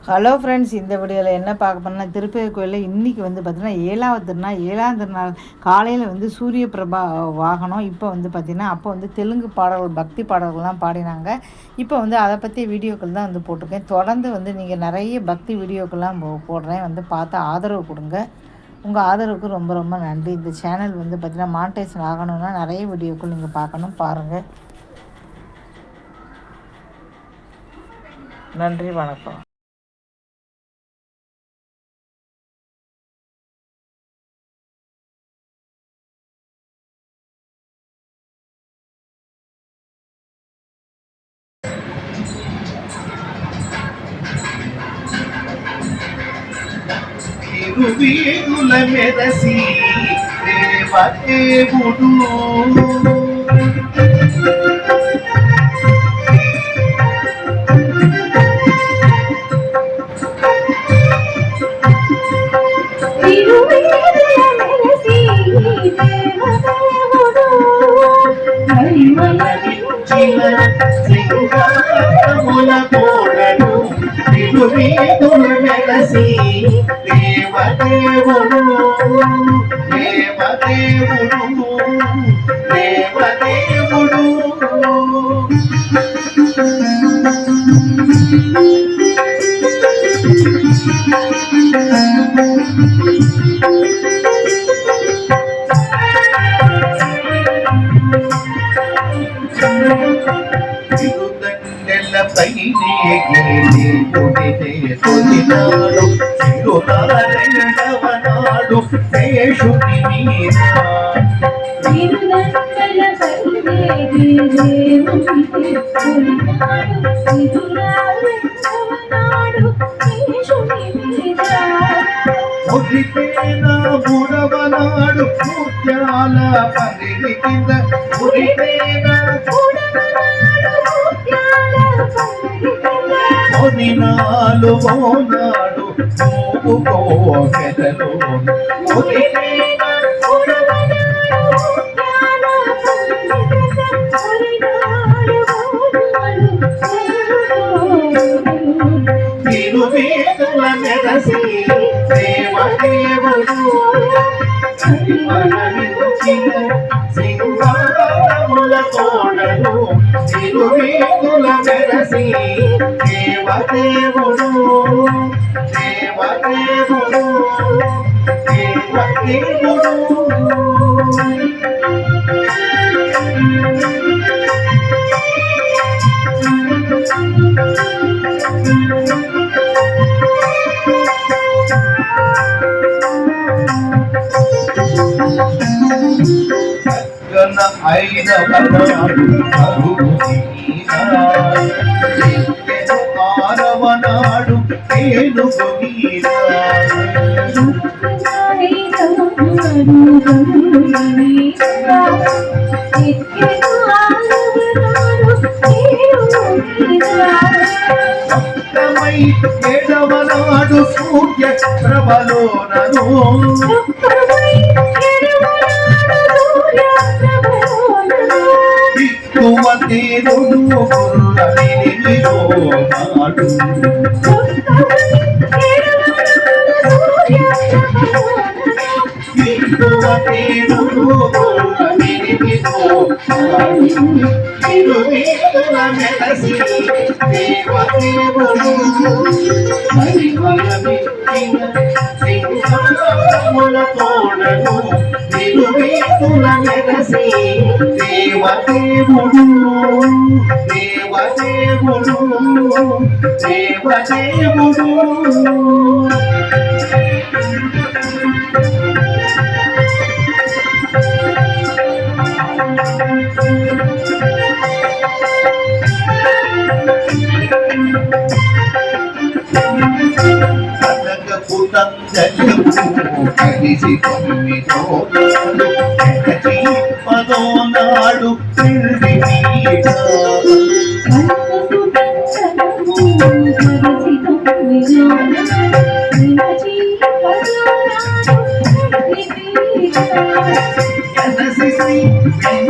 Hello friends, இந்த வீடியோவில் என்ன பார்க்க போனால் திருப்பதி கோயிலில் இன்றைக்கி பார்த்திங்கன்னா 7வது திருநாள். 7ஆம் திருநாள் காலையில் சூரிய பிரபா வாகனம். இப்போ பார்த்திங்கன்னா அப்போ தெலுங்கு பாடல்கள், பக்தி பாடல்கள்லாம் பாடினாங்க. இப்போ அதை பற்றி வீடியோக்கள் தான் போட்டிருக்கேன். தொடர்ந்து நீங்கள் நிறைய பக்தி வீடியோக்கள்லாம் போடுறேன். பார்த்து ஆதரவு கொடுங்க. உங்கள் ஆதரவுக்கு ரொம்ப ரொம்ப நன்றி. இந்த சேனல் பார்த்திங்கன்னா மானிட்டைசேஷன் ஆகணும்னா நிறைய வீடியோக்கள் நீங்கள் பார்க்கணும், பாருங்கள். நன்றி, வணக்கம். తిరువీధుల మెరసి దేవదేవుడు సింగారముల తోడను తిరువీధుల మెరసి దేవదేవుడు దేవదేవుడు దేవదేవుడు తొలినాడు తిరునారాయణవనాడు శేషుని మీద మురిపేన బుడవనాడు ముత్యాల పరిగి కింద మురిపేన దినాలు మోనాడు కోకెదలో తిరువేదుల మెరసి దేవదేవుడు సింగారముల తోడను తిరువేదుల మెరసి దేవదేవుడు దేవదేవుడు దేవదేవుడు అయిన ఆరవనాడు ఏనుగు మీద ఏడవనాడు సూర్య ప్రభలోనను దిక్కువతేరుడు గుర్రమినిలో నాడు దిక్కువతేరుడు గుర్రమినిలో తిరువేదుల మెరసి దేవదేవుడు పరిమళమిచ్చిన సింగారముల తోడను తిరువేదుల మెరసి దేవదేవుడు దేవదేవుడు దేవదేవుడు కలిసి తొమ్మిదో పదో నాడు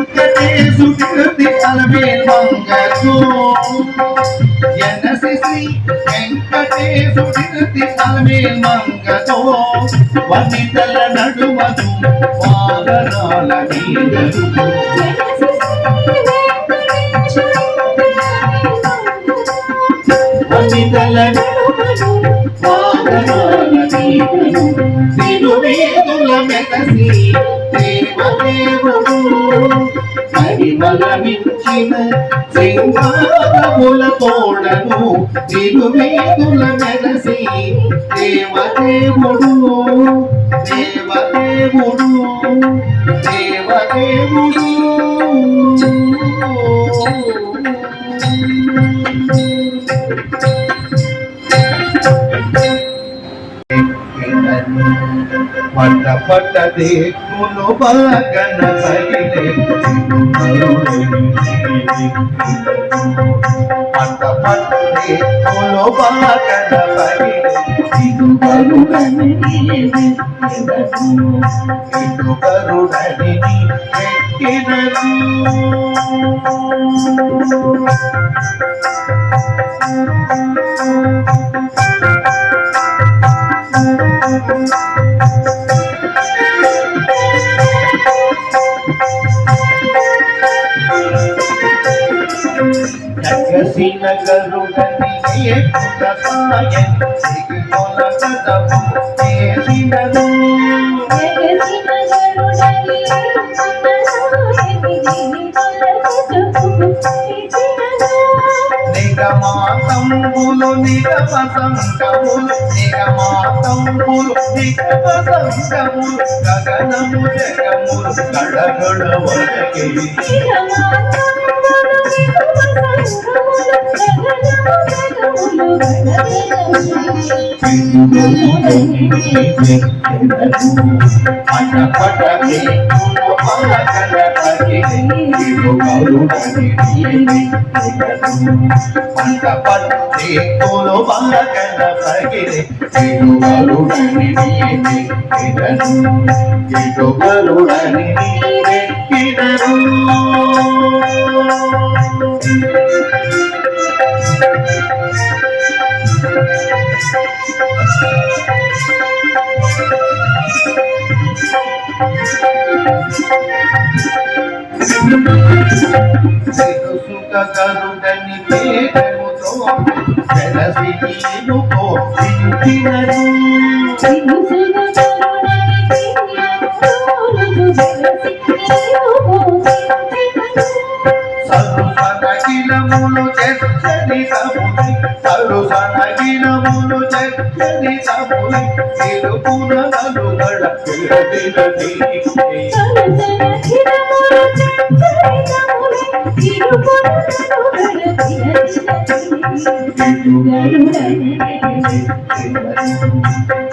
వెంకటేశుడి అలమేల్ మంగళ వెంకటేశుడి తలమే మంగతో వనితల నడుమను వాగనాల నీడలు వనితల నడుమను వాగనాల నీడలు తిరువేదుల మెగసి దేవదేవుడు పరిమళమించిన సింహారముల తోడను తిరువేదుల మెగసి దేవదేవుడు దేవదేవుడు దేవదేవుడు పట్ట పట్ట దేకులు బాగన సగిలే పట్ట పట్ట దేకులు బాగన సగిలే ఇది గరుడని ఎక్కినను జగసిన గరుడని ఎక్కుతాయన్ సిగుల కదము చేసినను నిగమాతంబులు నిగమ సంగములు నిగమాతంబులు నిగమ సంగములు గగనము జగములు గడగడ వరకే గరుడని పేరుతో వెలసి నీనుకో చింతినను సరుసనగిలములు చెచ్చని తముని సరుసనగిలములు చెచ్చని తముని తిరుపున నలుగడ పిల్లదిలని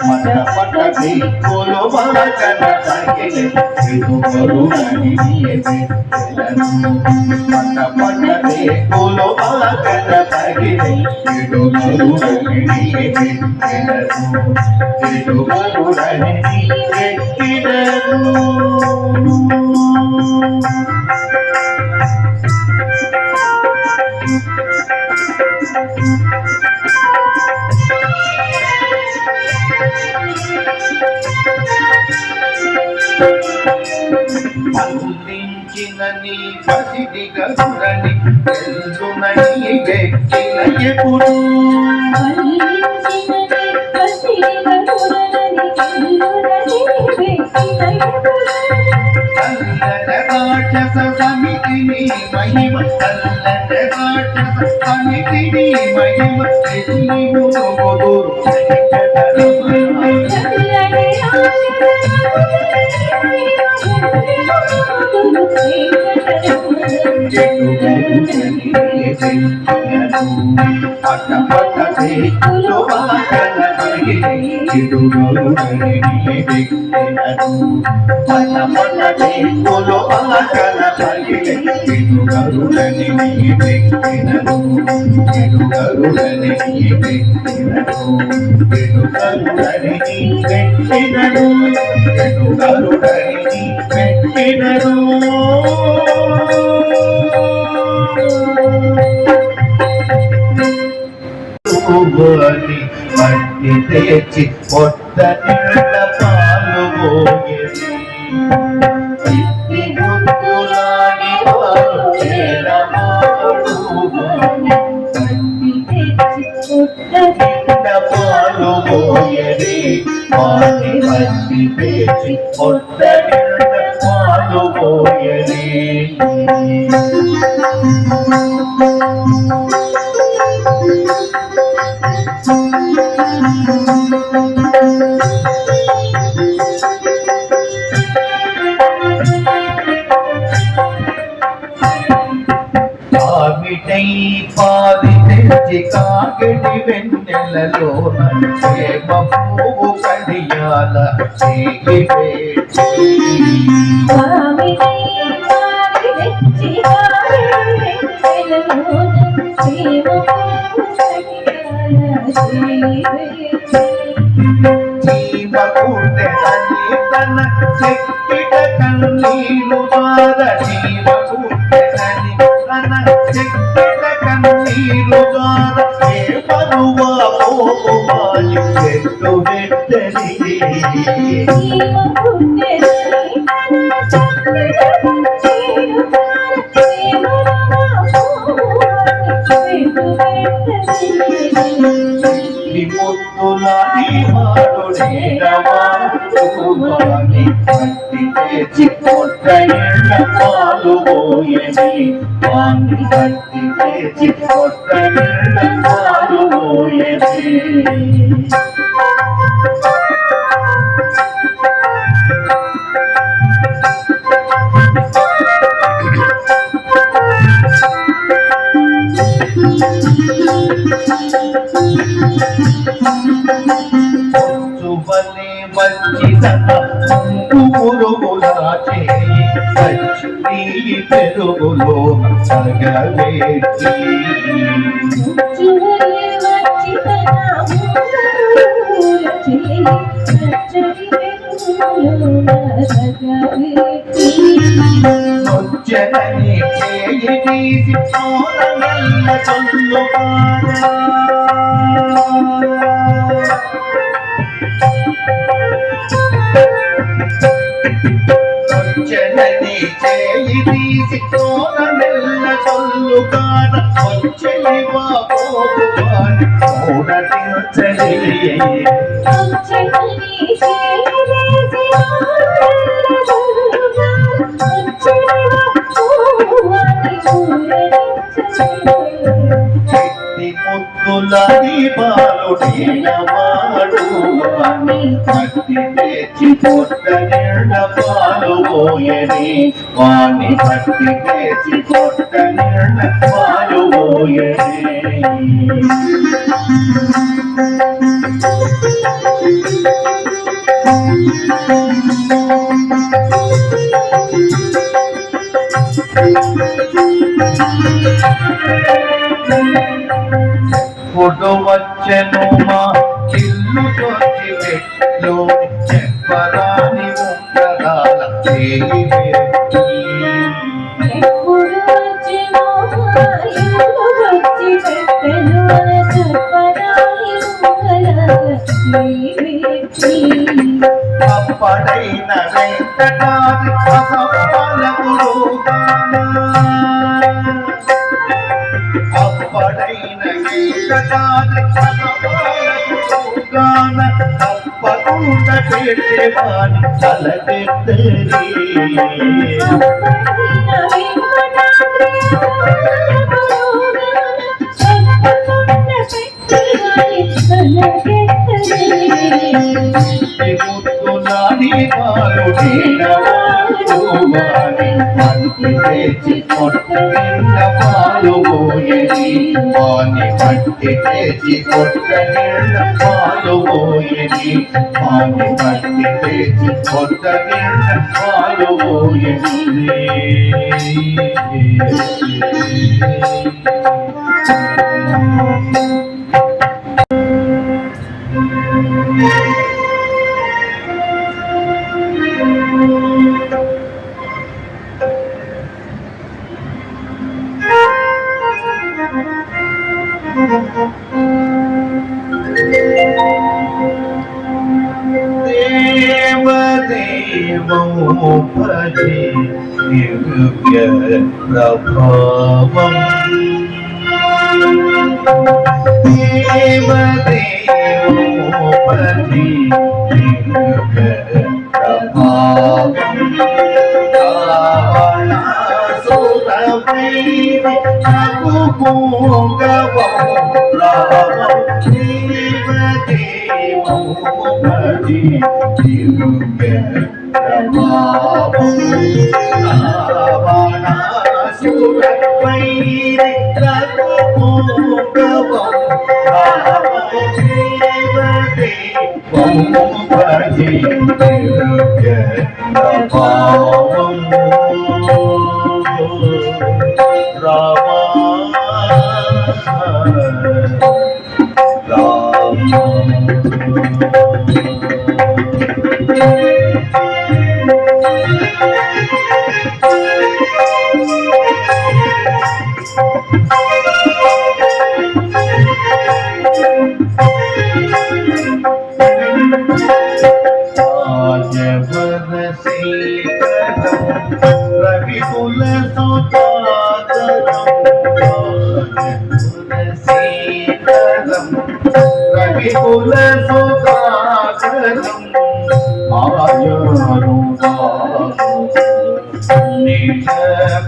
మన పటది కోలో బాగన తగిలే ఇది గరుడని మన పటది కోలో బాగన తగిలే ఇది గరుడని ఇది గరుడని ఎక్కినను అందించిన నీ పసిడి గరుడని తెలుసునని వ్యక్తిన ఎప్పుడు రాక్షస సమితిని మహిమ చల్లన రాక్షస సమితిని మహిమ పట్ట పట్ట చేతులు బాగన తగిలే ఇది గరుడని పట్ట పట్ట చేతులు బాగన తగిలే ఇది గరుడని వెక్కినను ఇది గరుడని వెక్కినను ఇది గరుడని వెక్కినను ఇది గరుడని వెక్కినను అని మట్టి తెచ్చి పొట్ట నిండ పాలు పోయేది ముద్దులాడి పాలు చేరమాడు నిండ పాలు పోయేది వాని మట్టి తెచ్చి పొట్ట నిండ పాలు పోయేది కామిటై పాది తెచ్చి కాగడి వెన్నెలలోన ప్రేమ పువ్వు కడియాల చేయి వేచి చీమ పుట్టెనని తన చెక్కిట కన్నీరు బార చీమ పుట్టెనని తన చెక్కిట కన్నీరు బార ఏ పరువా పోవాని చెట్టు వెట్టని ముద్దులాడి మాడుడేరవాని మట్టి తెచ్చి పొట్ట నిండ పాలు పోయేది వాని మట్టి తెచ్చి పొట్ట నిండ పాలు పోయేది వచ్చువలే వచ్చిదన మురుగులా చేయి వచ్చి నీ పెరుగులో సగవేటి నొచ్చనని చేయి తీసి నోరమెల్ల చల్లువారా వచ్చనని చేయి తీసి నోరమెల్ల చల్లుగాన వచ్చని బాబోవాన చూడటించలే ముద్దులని బాలుడేనవాడు అని మట్టి తెచ్చి పొట్ట నిండ పాలు పోయని వాని మట్టి తెచ్చి పొట్ట నిండ పాలు పోయని ఫోటో వచ్చెను మా ఇల్లు తొచ్చి పెట్లో చెప్పరాని ఉంగరాల చేయి పెట్టి అప్పడైన వెంకటాది అసమాల గురుగానా అప్పడైన వెంకటాది అసమాల గురుగాన తప్పకుండా పెట్టేవాని తలకెత్తరి ముద్దులాడి బాలుడేనవాని మట్టి తెచ్చి పొట్ట నిండ పాలు పోయేది వాని మట్టి తెచ్చి పొట్ట నిండ పాలు పోయేది వాని మట్టి తెచ్చి పొట్ట నిండ పాలు పోయేది భజే దివ్య ప్రభావం దేవదేవో భజే దివ్య ప్రభావం రావణాసురవైరి రఘుపూంగవం రామం దేవదేవో భజే దివ్య ప్రభావం రావణాసురవైరి రఘుపూంగవం రామం దేవదేవో భజే దివ్య ప్రభావం రామ రవికుల సుతాకరం రవికుల సుతాకరం నిజ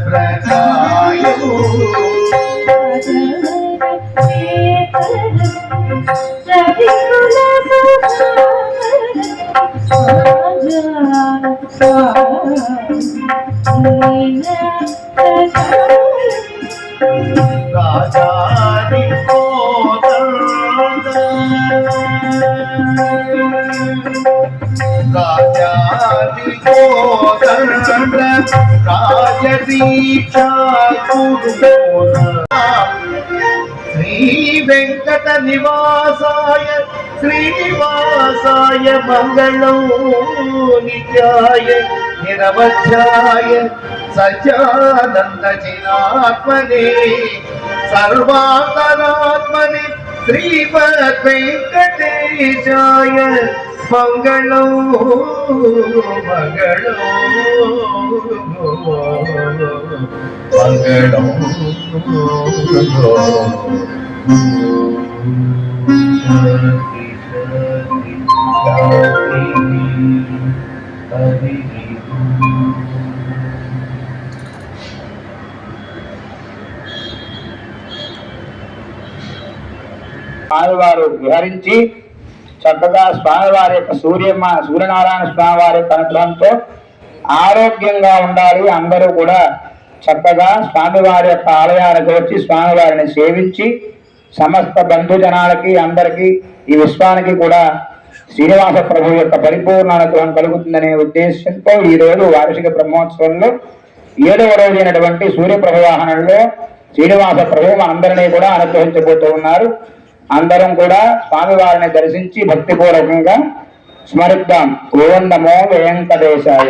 ప్రకాయు రాజాది రాజాది కోదండ రాజదీక్షా శ్రీ వెంకట నివాసాయ శ్రీనివాసాయ మంగళం నిత్యాయ నిరవధ్యాయ సజ్జానంద చినాత్మనే సర్వాంతరాత్మనే శ్రీమద్ వెంకటేశాయ మంగళం మంగళం మంగళం స్వామివారు విహరించి చక్కగా స్వామివారి యొక్క సూర్యనారాయణ స్వామివారి యొక్క అనుగ్రహంతో ఆరోగ్యంగా ఉండాలి. అందరూ కూడా చక్కగా స్వామివారి యొక్క ఆలయానికి వచ్చి స్వామివారిని సేవించి సమస్త బంధుజనాలకి అందరికీ ఈ విశ్వానికి కూడా శ్రీనివాస ప్రభు యొక్క పరిపూర్ణ అనుగ్రహం కలుగుతుందనే ఉద్దేశంతో ఈ రోజు వార్షిక బ్రహ్మోత్సవంలో 7వ రోజు అయినటువంటి సూర్యప్రభ వాహనంలో శ్రీనివాస ప్రభు మనందరినీ కూడా అనుగ్రహించబోతూ ఉన్నారు. అందరం కూడా స్వామివారిని దర్శించి భక్తిపూర్వకంగా స్మరిద్దాం. ఓం నమో వెంకటేశాయ.